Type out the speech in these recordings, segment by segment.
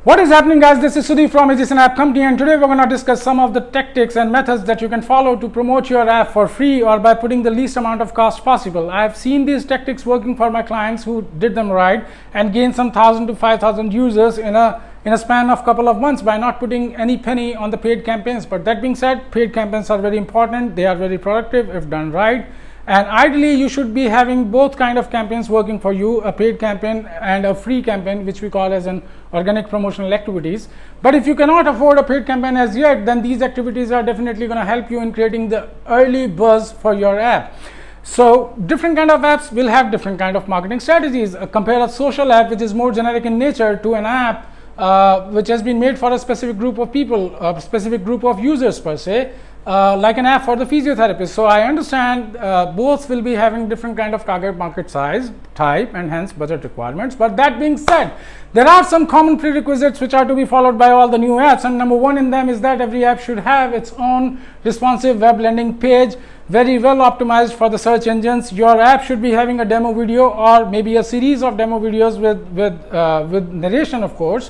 What is happening, guys? This is Sudhi from Agicent App Company, and today we're going to discuss some of the tactics and methods that you can follow to promote your app for free or by putting the least amount of cost possible. I have seen these tactics working for my clients who did them right and gained some 1,000 to 5,000 users in a span of couple of months by not putting any penny on the paid campaigns. But that being said, paid campaigns are very important. They are very productive if done right. And ideally, you should be having both kind of campaigns working for you, a paid campaign and a free campaign, which we call as an organic promotional activities. But if you cannot afford a paid campaign as yet, then these activities are definitely going to help you in creating the early buzz for your app. So different kind of apps will have different kind of marketing strategies. Compare a social app, which is more generic in nature, to an app which has been made for a specific group of people, a specific group of users per se. Like an app for the physiotherapist. So I understand both will be having different kind of target market size, type, and hence budget requirements. But that being said, there are some common prerequisites which are to be followed by all the new apps, and number one in them is that every app should have its own responsive web landing page, very well optimized for the search engines. Your app should be having a demo video or maybe a series of demo videos with narration, of course.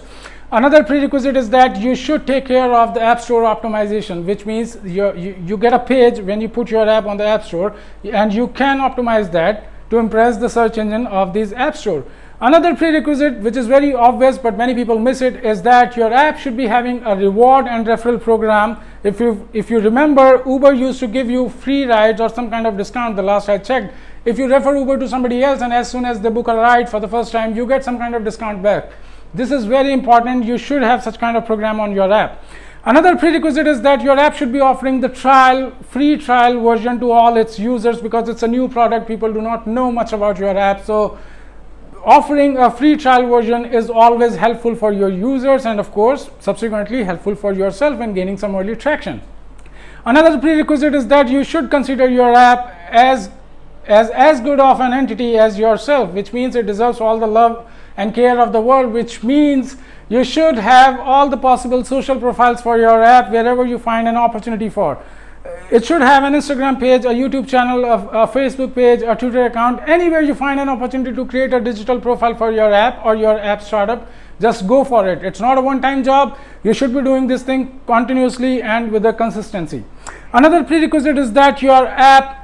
Another prerequisite is that you should take care of the App Store optimization, which means you get a page when you put your app on the App Store, and you can optimize that to impress the search engine of this App Store. Another prerequisite, which is very obvious but many people miss it, is that your app should be having a reward and referral program. If you remember, Uber used to give you free rides or some kind of discount the last I checked. If you refer Uber to somebody else and as soon as they book a ride for the first time, you get some kind of discount back. This is very important. You should have such kind of program on your app. Another prerequisite is that your app should be offering the free trial version to all its users, because it's a new product. People do not know much about your app. So offering a free trial version is always helpful for your users, and of course, subsequently helpful for yourself in gaining some early traction. Another prerequisite is that you should consider your app as good of an entity as yourself, which means it deserves all the love and care of the world, which means you should have all the possible social profiles for your app wherever you find an opportunity for. It should have an Instagram page, a YouTube channel, a Facebook page, a Twitter account. Anywhere you find an opportunity to create a digital profile for your app or your app startup, just go for it. It's not a one-time job. You should be doing this thing continuously and with a consistency. Another prerequisite is that your app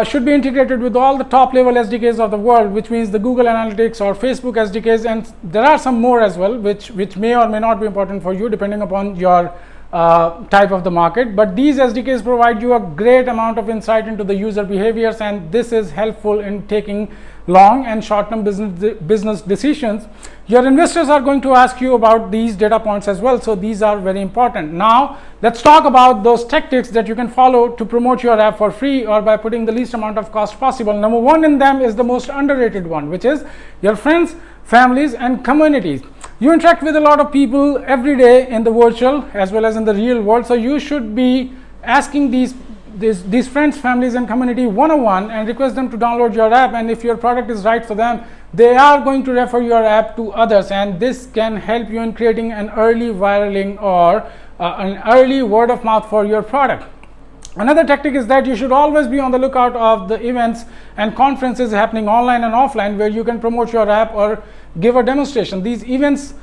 should be integrated with all the top level SDKs of the world, which means the Google Analytics or Facebook SDKs, and there are some more as well, which may or may not be important for you depending upon your type of the market. But these SDKs provide you a great amount of insight into the user behaviors, and this is helpful in taking long and short-term business decisions. Your investors are going to ask you about these data points as well, so these are very important. Now let's talk about those tactics that you can follow to promote your app for free or by putting the least amount of cost possible. Number one in them is the most underrated one, which is your friends, families, and communities. You interact with a lot of people every day in the virtual as well as in the real world, so you should be asking these friends, families, and community one-on-one and request them to download your app, and if your product is right for them, they are going to refer your app to others, and this can help you in creating an early viraling or an early word of mouth for your product. Another tactic is that you should always be on the lookout of the events and conferences happening online and offline where you can promote your app or give a demonstration. These events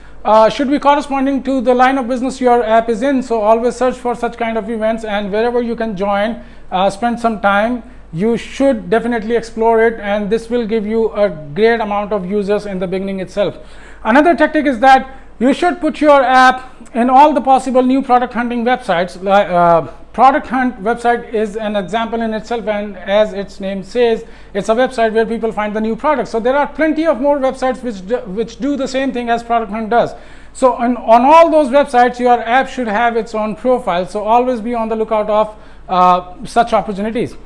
should be corresponding to the line of business your app is in, so always search for such kind of events, and wherever you can join, spend some time. You should definitely explore it, and this will give you a great amount of users in the beginning itself. Another tactic is that you should put your app in all the possible new product hunting websites. Product Hunt website is an example in itself, and as its name says, it's a website where people find the new products. So there are plenty of more websites which do the same thing as Product Hunt does. So on all those websites, your app should have its own profile. So always be on the lookout of such opportunities.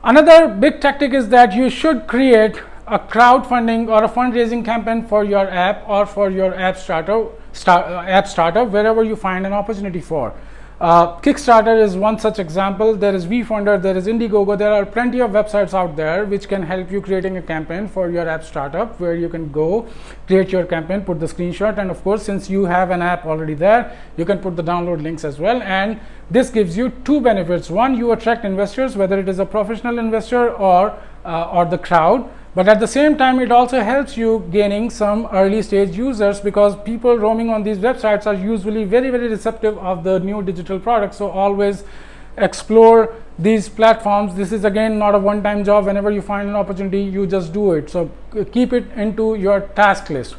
Another big tactic is that you should create a crowdfunding or a fundraising campaign for your app or for your app startup wherever you find an opportunity for. Kickstarter is one such example. There is VFunder, there is Indiegogo. There are plenty of websites out there which can help you creating a campaign for your app startup, where you can go create your campaign, put the screenshot, and of course, since you have an app already there, you can put the download links as well. And this gives you two benefits. One, you attract investors, whether it is a professional investor or the crowd, but at the same time it also helps you gaining some early stage users, because people roaming on these websites are usually very receptive of the new digital products. So always explore these platforms. This is again not a one-time job. Whenever you find an opportunity, you just do it. So keep it into your task list.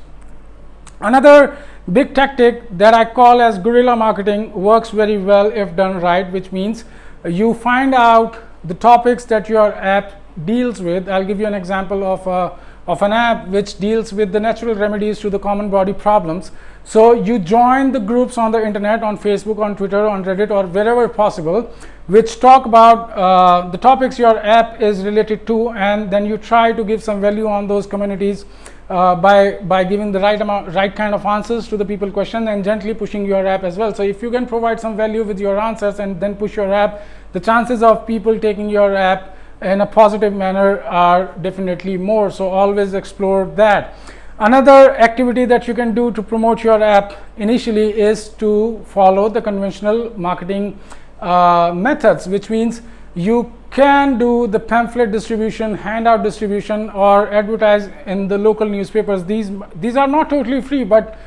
Another big tactic that I call as guerrilla marketing works very well if done right, which means you find out the topics that your app deals with. I'll give you an example of an app which deals with the natural remedies to the common body problems. So you join the groups on the internet, on Facebook, on Twitter, on Reddit, or wherever possible, which talk about the topics your app is related to, and then you try to give some value on those communities by giving the right kind of answers to the people question, and gently pushing your app as well. So if you can provide some value with your answers and then push your app, the chances of people taking your app in a positive manner are definitely more. So always explore that. Another activity that you can do to promote your app initially is to follow the conventional marketing methods, which means you can do the pamphlet distribution, handout distribution, or advertise in the local newspapers. These are not totally free, but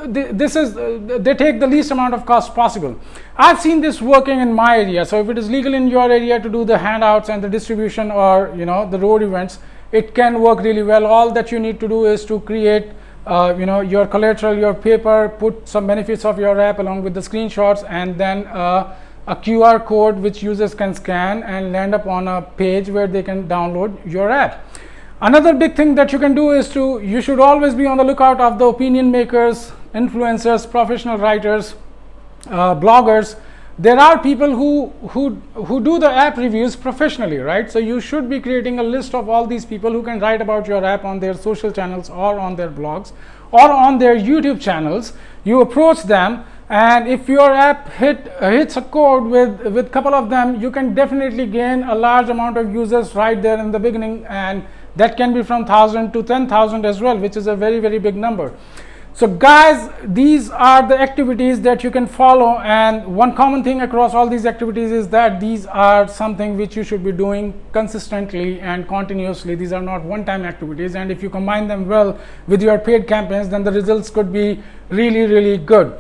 they take the least amount of cost possible. I've seen this working in my area. So if it is legal in your area to do the handouts and the distribution, or the road events, it can work really well. All that you need to do is to create your collateral, your paper, put some benefits of your app along with the screenshots, and then a QR code which users can scan and land up on a page where they can download your app. Another big thing that you can do is you should always be on the lookout of the opinion makers, influencers, professional writers, bloggers. There are people who do the app reviews professionally, right? So you should be creating a list of all these people who can write about your app on their social channels, or on their blogs, or on their YouTube channels. You approach them, and if your app hits a chord with a couple of them, you can definitely gain a large amount of users right there in the beginning, and that can be from 1,000 to 10,000 as well, which is a very big number. So guys, these are the activities that you can follow, and one common thing across all these activities is that these are something which you should be doing consistently and continuously. These are not one-time activities, and if you combine them well with your paid campaigns, then the results could be really good.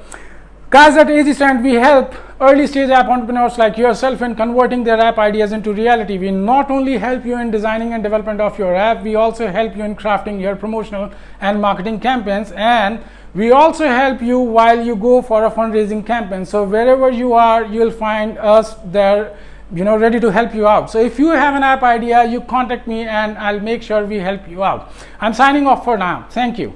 Guys, at Agicent, we help early stage app entrepreneurs like yourself in converting their app ideas into reality. We not only help you in designing and development of your app, we also help you in crafting your promotional and marketing campaigns, and we also help you while you go for a fundraising campaign. So wherever you are, you'll find us there, ready to help you out. So if you have an app idea, you contact me and I'll make sure we help you out. I'm signing off for now. Thank you.